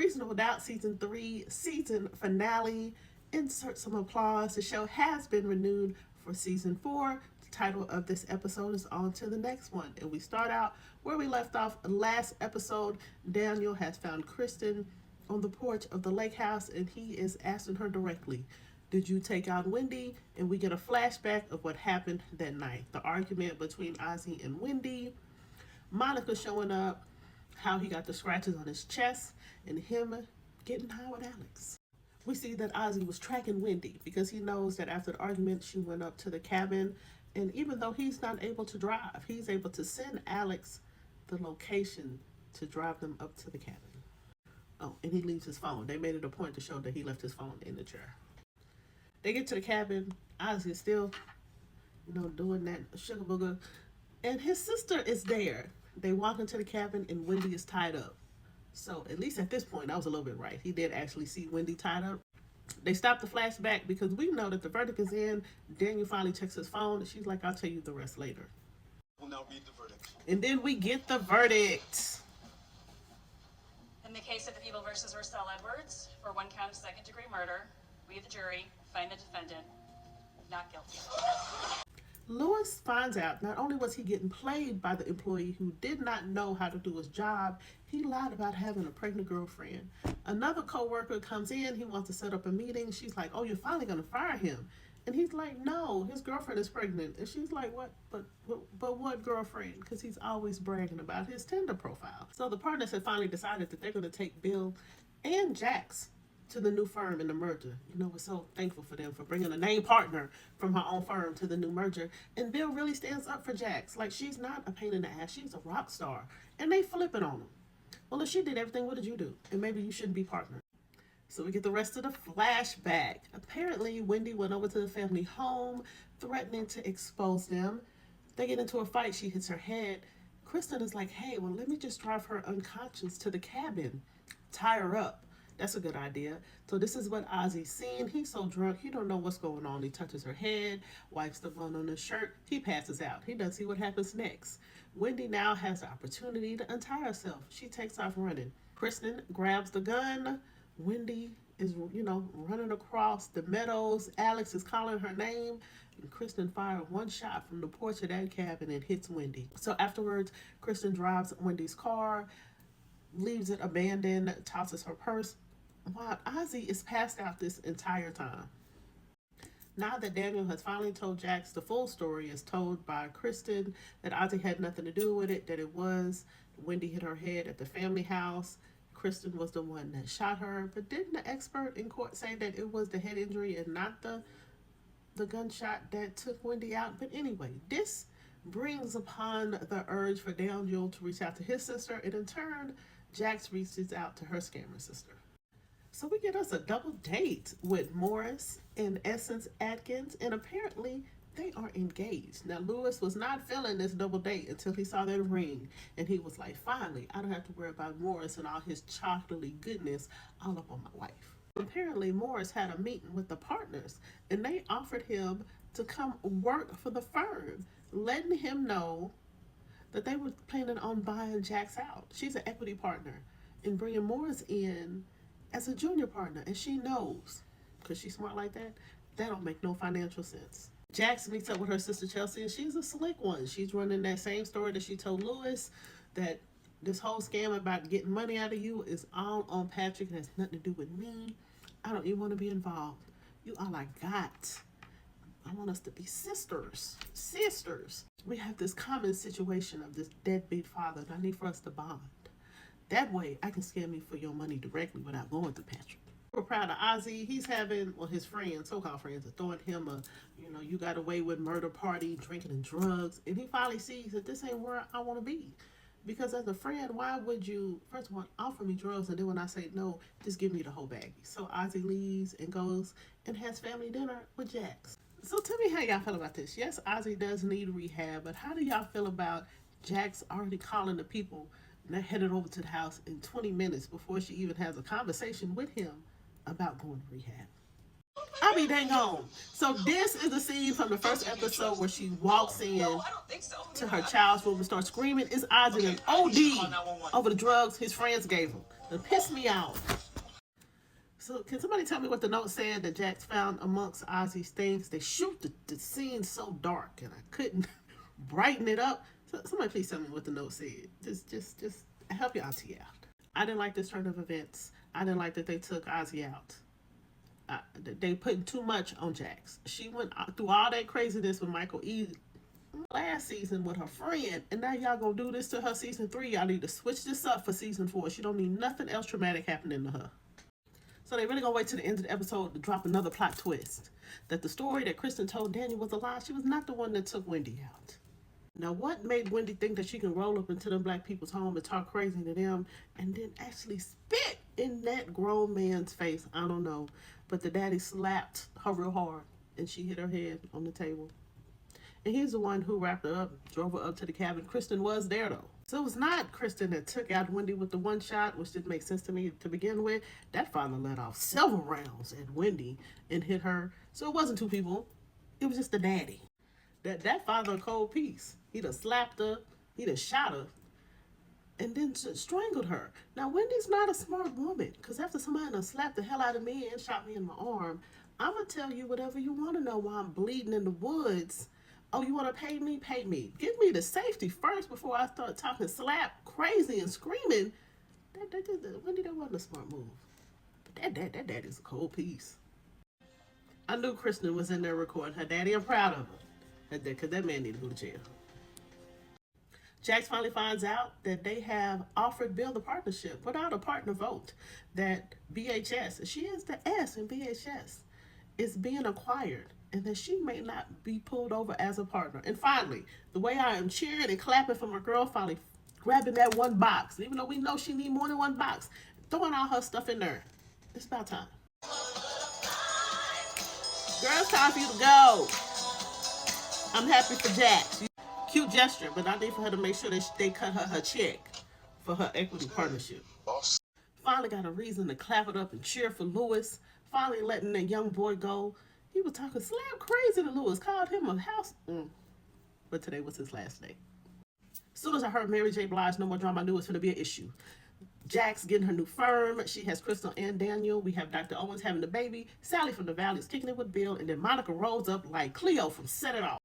Reasonable Doubt Season 3 season finale. Insert some applause. The show has been renewed for Season 4. The title of this episode is On to the Next One. And we start out where we left off last episode. Daniel has found Kristen on the porch of the lake house, and he is asking her directly, did you take out Wendy? And we get a flashback of what happened that night. The argument between Ozzy and Wendy. Monica showing up, how he got the scratches on his chest, and him getting high with Alex. We see that Ozzy was tracking Wendy because he knows that after the argument, she went up to the cabin, and even though he's not able to drive, he's able to send Alex the location to drive them up to the cabin. Oh, and he leaves his phone. They made it a point to show that he left his phone in the chair. They get to the cabin. Ozzy is still, doing that sugar booger, and his sister is there. They walk into the cabin, and Wendy is tied up. So at least at this point, I was a little bit right. He did actually see Wendy tied up. They stop the flashback because we know that the verdict is in. Daniel finally checks his phone, and she's like, I'll tell you the rest later. We'll now read the verdict. And then we get the verdict. In the case of the People versus Russell Edwards, for 1 count of second-degree murder, we, the jury, find the defendant not guilty. Lewis finds out not only was he getting played by the employee who did not know how to do his job, he lied about having a pregnant girlfriend. Another co-worker comes in, he wants to set up a meeting. She's like, oh, you're finally going to fire him. And he's like, no, his girlfriend is pregnant. And she's like, what? But what girlfriend? Because he's always bragging about his Tinder profile. So the partners have finally decided that they're going to take Bill and Jax to the new firm in the merger. We're so thankful for them for bringing a name partner from her own firm to the new merger. And Bill really stands up for Jax. Like, she's not a pain in the ass. She's a rock star. And they flip it on him. Well, if she did everything, what did you do? And maybe you shouldn't be partners. So we get the rest of the flashback. Apparently, Wendy went over to the family home, threatening to expose them. They get into a fight. She hits her head. Kristen is like, hey, well, let me just drive her unconscious to the cabin. Tie her up. That's a good idea. So this is what Ozzy's seeing. He's so drunk, he don't know what's going on. He touches her head, wipes the blood on his shirt. He passes out. He doesn't see what happens next. Wendy now has the opportunity to untie herself. She takes off running. Kristen grabs the gun. Wendy is, running across the meadows. Alex is calling her name. And Kristen fired one shot from the porch of that cabin and hits Wendy. So afterwards, Kristen drives Wendy's car, leaves it abandoned, tosses her purse, while Ozzy is passed out this entire time. Now that Daniel has finally told Jax the full story is told by Kristen, that Ozzy had nothing to do with it, that it was Wendy hit her head at the family house. Kristen was the one that shot her, but didn't the expert in court say that it was the head injury and not the gunshot that took Wendy out? But anyway, this brings upon the urge for Daniel to reach out to his sister, and in turn, Jax reaches out to her scammer sister. So we get us a double date with Morris and Essence Atkins, and apparently they are engaged. Now, Lewis was not feeling this double date until he saw that ring, and he was like, finally, I don't have to worry about Morris and all his chocolatey goodness all up on my wife. Apparently, Morris had a meeting with the partners, and they offered him to come work for the firm, letting him know that they were planning on buying Jax out. She's an equity partner, and bringing Morris in as a junior partner, and she knows, because she's smart like that, that don't make no financial sense. Jax meets up with her sister Chelsea, and she's a slick one. She's running that same story that she told Lewis, that this whole scam about getting money out of you is all on Patrick. It has nothing to do with me. I don't even want to be involved. You all I got. I want us to be sisters. Sisters. We have this common situation of this deadbeat father, and I need for us to bond. That way, I can scam you for your money directly without going to Patrick. We're proud of Ozzy. He's having, his friends, so-called friends, are throwing him a, you got away with murder party, drinking and drugs. And he finally sees that this ain't where I want to be. Because as a friend, why would you, first of all, offer me drugs, and then when I say no, just give me the whole baggie? So Ozzy leaves and goes and has family dinner with Jax. So tell me how y'all feel about this. Yes, Ozzy does need rehab, but how do y'all feel about Jax already calling the people and they're headed over to the house in 20 minutes before she even has a conversation with him about going to rehab? I'll be dang on. So this is the scene from the first episode where she walks in to her child's room and starts screaming. It's Ozzy and OD over the drugs his friends gave him. It pissed me off. So can somebody tell me what the note said that Jax found amongst Ozzy's things? They shoot the scene so dark and I couldn't brighten it up. So somebody please tell me what the note said. Just help your auntie out. I didn't like this turn of events. I didn't like that they took Ozzy out. They putting too much on Jax. She went through all that craziness with Michael E. last season with her friend, and now y'all gonna do this to her season 3. Y'all need to switch this up for season 4. She don't need nothing else traumatic happening to her. So they really gonna wait to the end of the episode to drop another plot twist. That the story that Kristen told Daniel was a lie. She was not the one that took Wendy out. Now what made Wendy think that she can roll up into them black people's home and talk crazy to them and then actually spit in that grown man's face? I don't know. But the daddy slapped her real hard and she hit her head on the table. And he's the one who wrapped her up, drove her up to the cabin. Kristen was there, though. So it was not Kristen that took out Wendy with the one shot, which didn't make sense to me to begin with. That father let off several rounds at Wendy and hit her. So it wasn't 2 people. It was just the daddy. That father a cold piece. He'd have slapped her. He'd have shot her. And then strangled her. Now, Wendy's not a smart woman. Because after somebody done slapped the hell out of me and shot me in my arm, I'm going to tell you whatever you want to know while I'm bleeding in the woods. Oh, you want to pay me? Pay me. Give me the safety first before I start talking slap crazy and screaming. Wendy, that wasn't a smart move. But that daddy's a cold piece. I knew Kristen was in there recording her daddy. I'm proud of her. Because that man needed to go to jail. Jax finally finds out that they have offered Bill the partnership without a partner vote. That BHS, she is the S in BHS, is being acquired. And that she may not be pulled over as a partner. And finally, the way I am cheering and clapping for my girl finally grabbing that one box, even though we know she need more than one box, throwing all her stuff in there. It's about time. Girl, it's time for you to go. I'm happy for Jax. Cute gesture, but I need for her to make sure that they cut her check for her equity partnership. Finally got a reason to clap it up and cheer for Lewis. Finally letting that young boy go. He was talking slap crazy to Lewis, called him a house. But today was his last day. As soon as I heard Mary J. Blige, no more drama, I knew it was going to be an issue. Jax getting her new firm. She has Crystal and Daniel. We have Dr. Owens having the baby. Sally from the Valley is kicking it with Bill. And then Monica rolls up like Cleo from Set It Off.